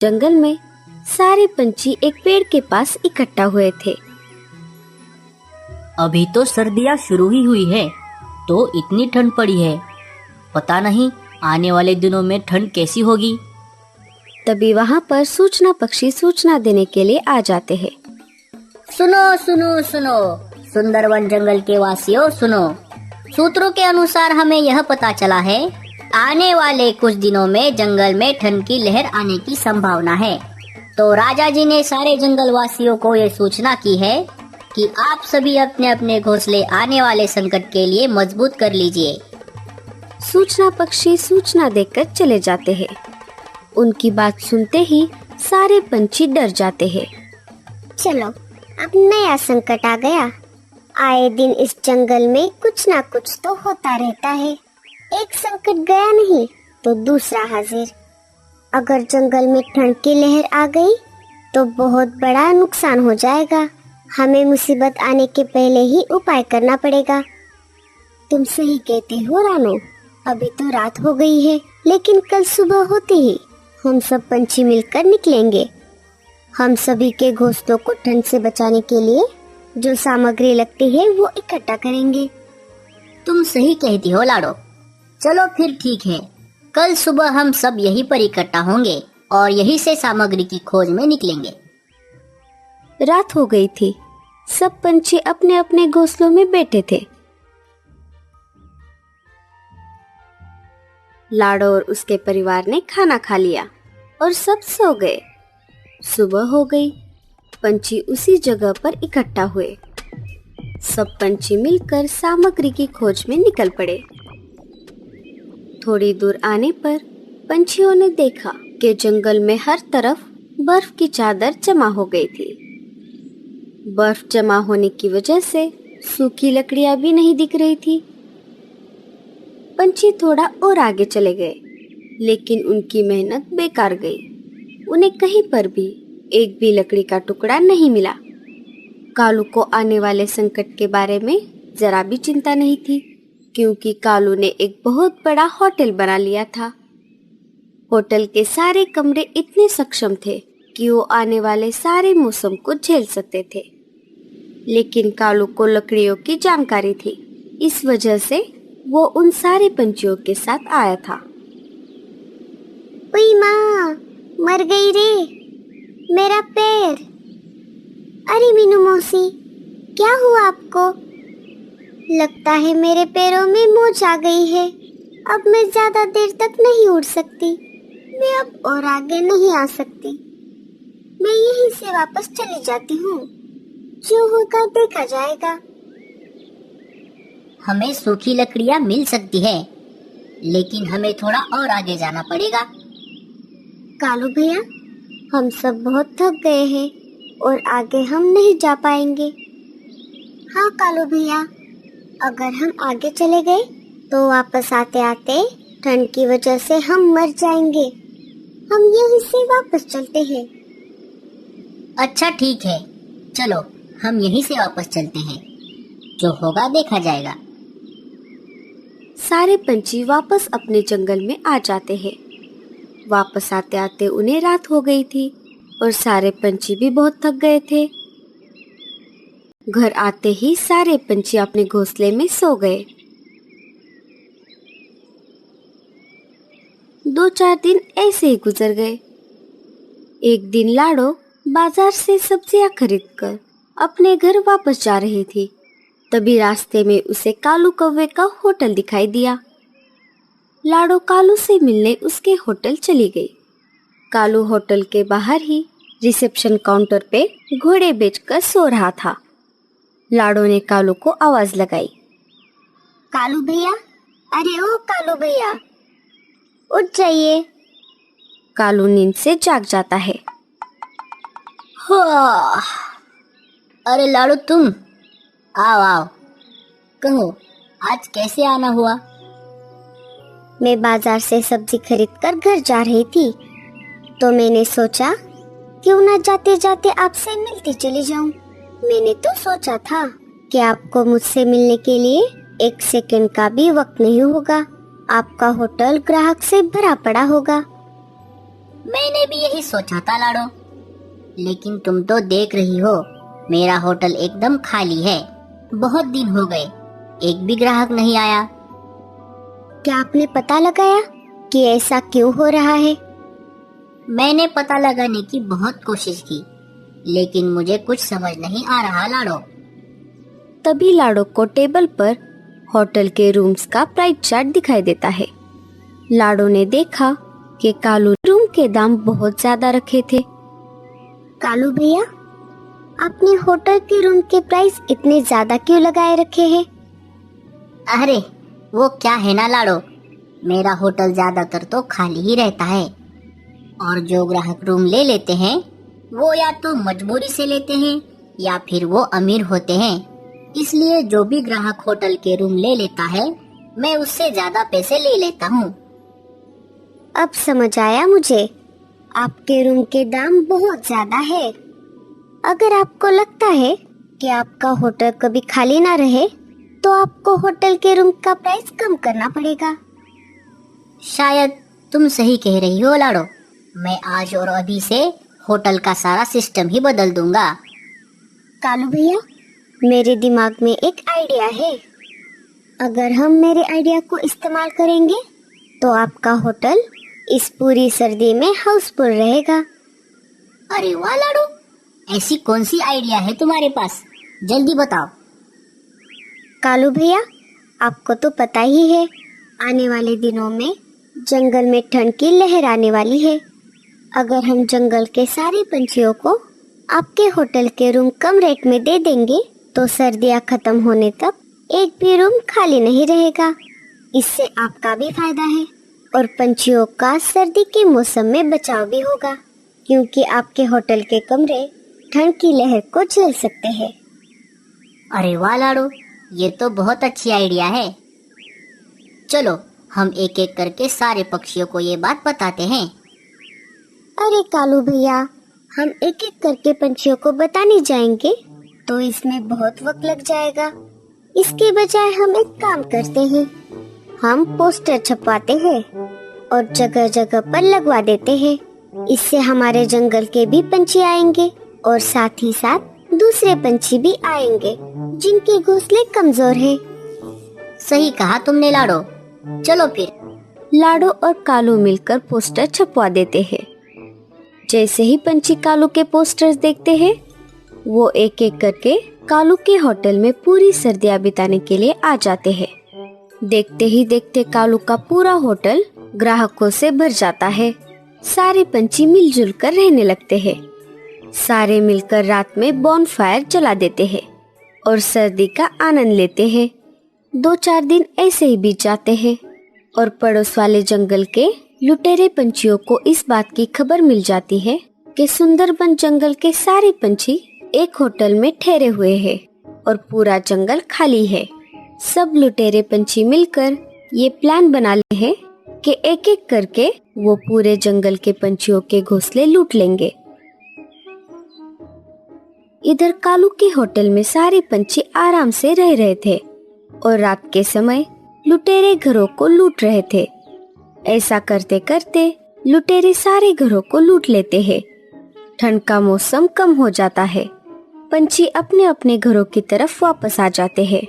जंगल में सारे पंछी एक पेड़ के पास इकट्ठा हुए थे। अभी तो सर्दियाँ शुरू ही हुई है, तो इतनी ठंड पड़ी है। पता नहीं आने वाले दिनों में ठंड कैसी होगी। तभी वहाँ पर सूचना पक्षी सूचना देने के लिए आ जाते हैं। सुनो सुनो सुनो, सुंदरवन जंगल के वासियों सुनो। सूत्रों के अनुसार हमें यह पता चला है, आने वाले कुछ दिनों में जंगल में ठंड की लहर आने की संभावना है। तो राजा जी ने सारे जंगल वासियों को ये सूचना की है कि आप सभी अपने अपने घोंसले आने वाले संकट के लिए मजबूत कर लीजिए। सूचना पक्षी सूचना देकर चले जाते हैं। उनकी बात सुनते ही सारे पंछी डर जाते हैं। चलो, अब नया संकट आ गया। आए दिन इस जंगल में कुछ ना कुछ तो होता रहता है। एक संकट गया नहीं तो दूसरा हाजिर। अगर जंगल में ठंड की लहर आ गई तो बहुत बड़ा नुकसान हो जाएगा। हमें मुसीबत आने के पहले ही उपाय करना पड़ेगा। तुम सही कहते हो रानो। अभी तो रात हो गई है, लेकिन कल सुबह होते ही हम सब पंछी मिलकर निकलेंगे। हम सभी के घोंसलों को ठंड से बचाने के लिए जो सामग्री लगती है वो इकट्ठा करेंगे। तुम सही कहती हो लाडो। चलो फिर ठीक है, कल सुबह हम सब यहीं पर इकट्ठा होंगे और यहीं से सामग्री की खोज में निकलेंगे। रात हो गई थी। सब पंछी अपने अपने घोंसलों में बैठे थे। लाडो और उसके परिवार ने खाना खा लिया और सब सो गए। सुबह हो गई। पंछी उसी जगह पर इकट्ठा हुए। सब पंछी मिलकर सामग्री की खोज में निकल पड़े। थोड़ी दूर आने पर पंछियों ने देखा कि जंगल में हर तरफ बर्फ की चादर जमा हो गई थी। बर्फ जमा होने की वजह से सूखी लकड़ियां भी नहीं दिख रही थी। पंछी थोड़ा और आगे चले गए, लेकिन उनकी मेहनत बेकार गई। उन्हें कहीं पर भी एक भी लकड़ी का टुकड़ा नहीं मिला। कालू को आने वाले संकट के बारे में जरा भी चिंता नहीं थी, क्योंकि कालू ने एक बहुत बड़ा होटल बना लिया था। होटल के सारे कमरे इतने सक्षम थे कि वो आने वाले सारे मौसम को झेल सकते थे। लेकिन कालू को लकड़ियों की जानकारी थी, इस वजह से वो उन सारे पंछियों के साथ आया था। ओई माँ, मर गई रे मेरा पैर। अरे मीनू मौसी, क्या हुआ आपको? लगता है मेरे पैरों में मोच आ गई है। अब मैं ज्यादा देर तक नहीं उड़ सकती। मैं अब और आगे नहीं आ सकती। मैं यहीं से वापस चली जाती हूँ। जो होगा देखा जाएगा। हमें सूखी लकड़ियाँ मिल सकती है, लेकिन हमें थोड़ा और आगे जाना पड़ेगा। कालू भैया, हम सब बहुत थक गए हैं और आगे हम नहीं जा पाएंगे। हाँ कालू भैया, अगर हम आगे चले गए तो वापस आते आते ठंड की वजह से हम मर जाएंगे। हम यहीं से वापस चलते हैं। अच्छा ठीक है, चलो हम यहीं से वापस चलते हैं। जो होगा देखा जाएगा। सारे पंछी वापस अपने जंगल में आ जाते हैं। वापस आते आते उन्हें रात हो गई थी और सारे पंछी भी बहुत थक गए थे। घर आते ही सारे पंछी अपने घोंसले में सो गए। 2-4 दिन ऐसे ही गुजर गए। एक दिन लाडो बाजार से सब्जियां खरीदकर अपने घर वापस जा रही थी। तभी रास्ते में उसे कालू कौवे का होटल दिखाई दिया। लाडो कालू से मिलने उसके होटल चली गई। कालू होटल के बाहर ही रिसेप्शन काउंटर पे घोड़े बेचकर सो रहा था। लाडो ने कालू को आवाज लगाई। कालू भैया, अरे ओ कालू भैया, उठ जाइए। कालू नींद से जाग जाता है। हाँ, अरे लाडो तुम आओ आओ, कहो आज कैसे आना हुआ? मैं बाजार से सब्जी खरीदकर घर जा रही थी, तो मैंने सोचा क्यों ना जाते जाते आपसे मिलती चली जाऊं। मैंने तो सोचा था कि आपको मुझसे मिलने के लिए 1 सेकंड का भी वक्त नहीं होगा। आपका होटल ग्राहक से भरा पड़ा होगा। मैंने भी यही सोचा था लाडो, लेकिन तुम तो देख रही हो मेरा होटल एकदम खाली है। बहुत दिन हो गए, एक भी ग्राहक नहीं आया। क्या आपने पता लगाया कि ऐसा क्यों हो रहा है? मैंने पता लगाने की बहुत कोशिश की, लेकिन मुझे कुछ समझ नहीं आ रहा लाडो। तभी लाडो को टेबल पर होटल के रूम्स का प्राइस चार्ट दिखाई देता है। लाडो ने देखा कि कालू रूम के दाम बहुत ज्यादा रखे थे। कालू भैया, आपने होटल के रूम के प्राइस इतने ज्यादा क्यों लगाए रखे हैं? अरे वो क्या है ना लाडो, मेरा होटल ज्यादातर तो खाली ही रहता है, और जो ग्राहक रूम ले लेते हैं वो या तो मजबूरी से लेते हैं या फिर वो अमीर होते हैं। इसलिए जो भी ग्राहक होटल के रूम ले लेता है, मैं उससे ज्यादा पैसे ले लेता हूँ। अब समझ आया मुझे, आपके रूम के दाम बहुत ज्यादा है। अगर आपको लगता है कि आपका होटल कभी खाली ना रहे, तो आपको होटल के रूम का प्राइस कम करना पड़ेगा। शायद तुम सही कह रही हो लाडो, मैं आज और अभी से होटल का सारा सिस्टम ही बदल दूंगा। कालू भैया, मेरे दिमाग में एक आइडिया है। अगर हम मेरे आइडिया को इस्तेमाल करेंगे तो आपका होटल इस पूरी सर्दी में हाउसफुल रहेगा। अरे वाह लाडो, ऐसी कौन सी आइडिया है तुम्हारे पास, जल्दी बताओ। कालू भैया, आपको तो पता ही है, आने वाले दिनों में जंगल में ठंड की लहर आने वाली है। अगर हम जंगल के सारे पंछियों को आपके होटल के रूम कम रेट में दे देंगे, तो सर्दियाँ खत्म होने तक एक भी रूम खाली नहीं रहेगा। इससे आपका भी फायदा है और पंछियों का सर्दी के मौसम में बचाव भी होगा, क्योंकि आपके होटल के कमरे ठंड की लहर को झेल सकते हैं। अरे वाह लाडो, ये तो बहुत अच्छी आइडिया है। चलो हम एक एक करके सारे पक्षियों को ये बात बताते हैं। अरे कालू भैया, हम एक एक करके पंछियों को बताने जाएंगे तो इसमें बहुत वक्त लग जाएगा। इसके बजाय हम एक काम करते हैं, हम पोस्टर छपवाते हैं और जगह जगह पर लगवा देते हैं। इससे हमारे जंगल के भी पंछी आएंगे और साथ ही साथ दूसरे पंछी भी आएंगे जिनके घोंसले कमजोर हैं। सही कहा तुमने लाडो, चलो फिर। लाडो और कालू मिलकर पोस्टर छपवा देते हैं। जैसे ही पंछी कालू के पोस्टर्स देखते हैं, वो एक एक करके कालू के होटल में पूरी सर्दियां बिताने के लिए आ जाते हैं। देखते ही देखते कालू का पूरा होटल ग्राहकों से भर जाता है। सारे पंछी मिलजुल कर रहने लगते हैं। सारे मिलकर रात में बॉनफायर जला देते हैं और सर्दी का आनंद लेते हैं। 2-4 दिन ऐसे ही बीत जाते हैं और पड़ोस वाले जंगल के लुटेरे पंछियों को इस बात की खबर मिल जाती है कि सुंदरबन जंगल के सारे पंछी एक होटल में ठहरे हुए हैं और पूरा जंगल खाली है। सब लुटेरे पंछी मिलकर ये प्लान बना ले हैं कि एक एक करके वो पूरे जंगल के पंछियों के घोंसले लूट लेंगे। इधर कालू के होटल में सारे पंछी आराम से रह रहे थे और रात के समय लुटेरे घरों को लूट रहे थे। ऐसा करते करते लुटेरे सारे घरों को लूट लेते हैं। ठंड का मौसम कम हो जाता है। पंछी अपने अपने घरों की तरफ वापस आ जाते हैं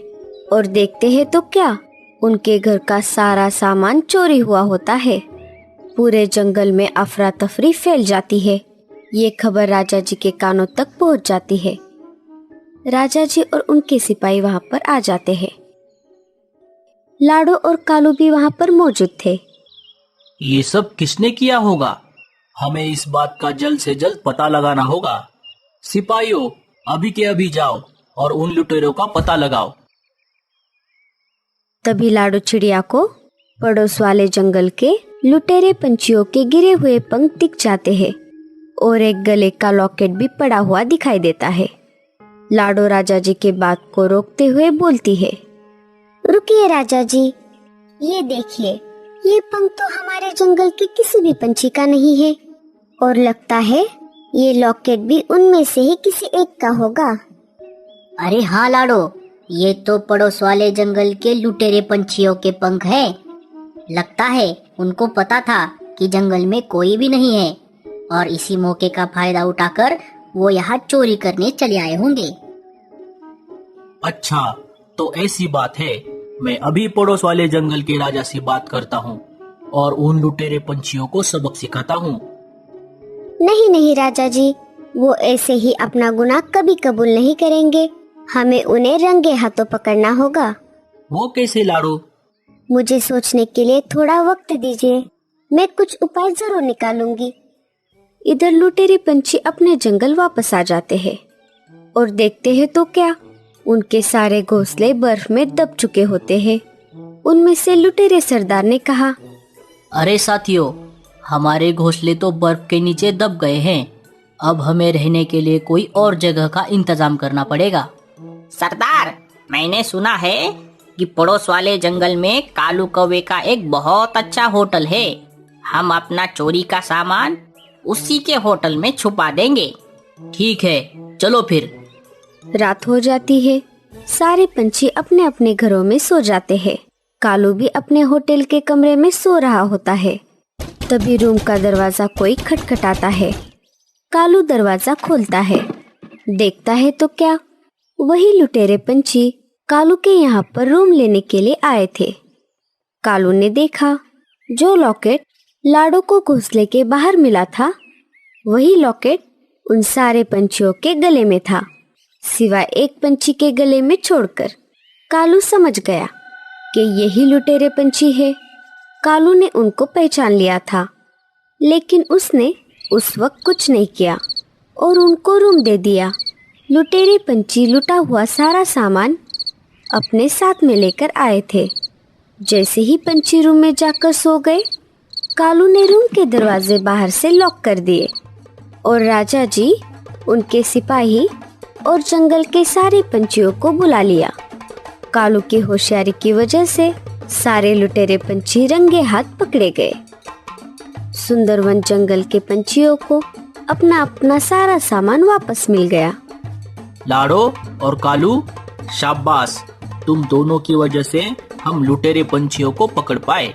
और देखते हैं तो क्या, उनके घर का सारा सामान चोरी हुआ होता है। पूरे जंगल में अफरा तफरी फैल जाती है। ये खबर राजा जी के कानों तक पहुंच जाती है। राजा जी और उनके सिपाही वहां पर आ जाते हैं। लाडो और कालू भी वहां पर मौजूद थे। ये सब किसने किया होगा? हमें इस बात का जल्द से जल्द पता लगाना होगा। सिपाहियों, अभी के अभी जाओ और उन लुटेरों का पता लगाओ। तभी लाडो चिड़िया को पड़ोस वाले जंगल के लुटेरे पंछियों के गिरे हुए पंख दिख जाते हैं और एक गले का लॉकेट भी पड़ा हुआ दिखाई देता है। लाडो राजा जी के बात को रोकते हुए बोलती है, रुकिए राजा जी, ये देखिए, ये पंख तो हमारे जंगल के किसी भी पंछी का नहीं है और लगता है ये लॉकेट भी उनमें से ही किसी एक का होगा। अरे हाँ लाडो, ये तो पड़ोस वाले जंगल के लुटेरे पंछियों के पंख हैं। लगता है उनको पता था कि जंगल में कोई भी नहीं है और इसी मौके का फायदा उठाकर वो यहाँ चोरी करने चले आए होंगे। अच्छा, तो ऐसी बात है। मैं अभी पड़ोस वाले जंगल के राजा से बात करता हूँ और उन लुटेरे पंछियों को सबक सिखाता हूँ। नहीं नहीं राजा जी, वो ऐसे ही अपना गुनाह कभी कबूल नहीं करेंगे। हमें उन्हें रंगे हाथों पकड़ना होगा। वो कैसे लाडो? मुझे सोचने के लिए थोड़ा वक्त दीजिए, मैं कुछ उपाय जरूर निकालूंगी। इधर लुटेरे पंछी अपने जंगल वापस आ जाते हैं और देखते हैं तो क्या, उनके सारे घोंसले बर्फ में दब चुके होते हैं। उनमें से लुटेरे सरदार ने कहा, अरे साथियों, हमारे घोंसले तो बर्फ के नीचे दब गए हैं। अब हमें रहने के लिए कोई और जगह का इंतजाम करना पड़ेगा। सरदार, मैंने सुना है कि पड़ोस वाले जंगल में कालू कौवे का एक बहुत अच्छा होटल है। हम अपना चोरी का सामान उसी के होटल में छुपा देंगे। ठीक है, चलो फिर। रात हो जाती है। सारे पंछी अपने अपने घरों में सो जाते हैं। कालू भी अपने होटल के कमरे में सो रहा होता है। तभी रूम का दरवाजा कोई खटखटाता है। कालू दरवाजा खोलता है। देखता है तो क्या, वही लुटेरे पंछी कालू के यहाँ पर रूम लेने के लिए आए थे। कालू ने देखा, जो लॉकेट लाडो को घोंसले के बाहर मिला था, वही लॉकेट उन सारे पंछियों के गले में था, सिवाय एक पंछी के गले में छोड़कर। कालू समझ गया कि यही लुटेरे पंछी है। कालू ने उनको पहचान लिया था, लेकिन उसने उस वक्त कुछ नहीं किया और उनको रूम दे दिया। लुटेरे पंछी लुटा हुआ सारा सामान अपने साथ में लेकर आए थे। जैसे ही पंछी रूम में जाकर सो गए, कालू ने रूम के दरवाजे बाहर से लॉक कर दिए और राजा जी, उनके सिपाही और जंगल के सारे पंछियों को बुला लिया। कालू की होशियारी की वजह से सारे लुटेरे पंछी रंगे हाथ पकड़े गए। सुंदरवन जंगल के पंछियों को अपना अपना सारा सामान वापस मिल गया। लाडो और कालू, शाबाश, तुम दोनों की वजह से हम लुटेरे पंछियों को पकड़ पाए।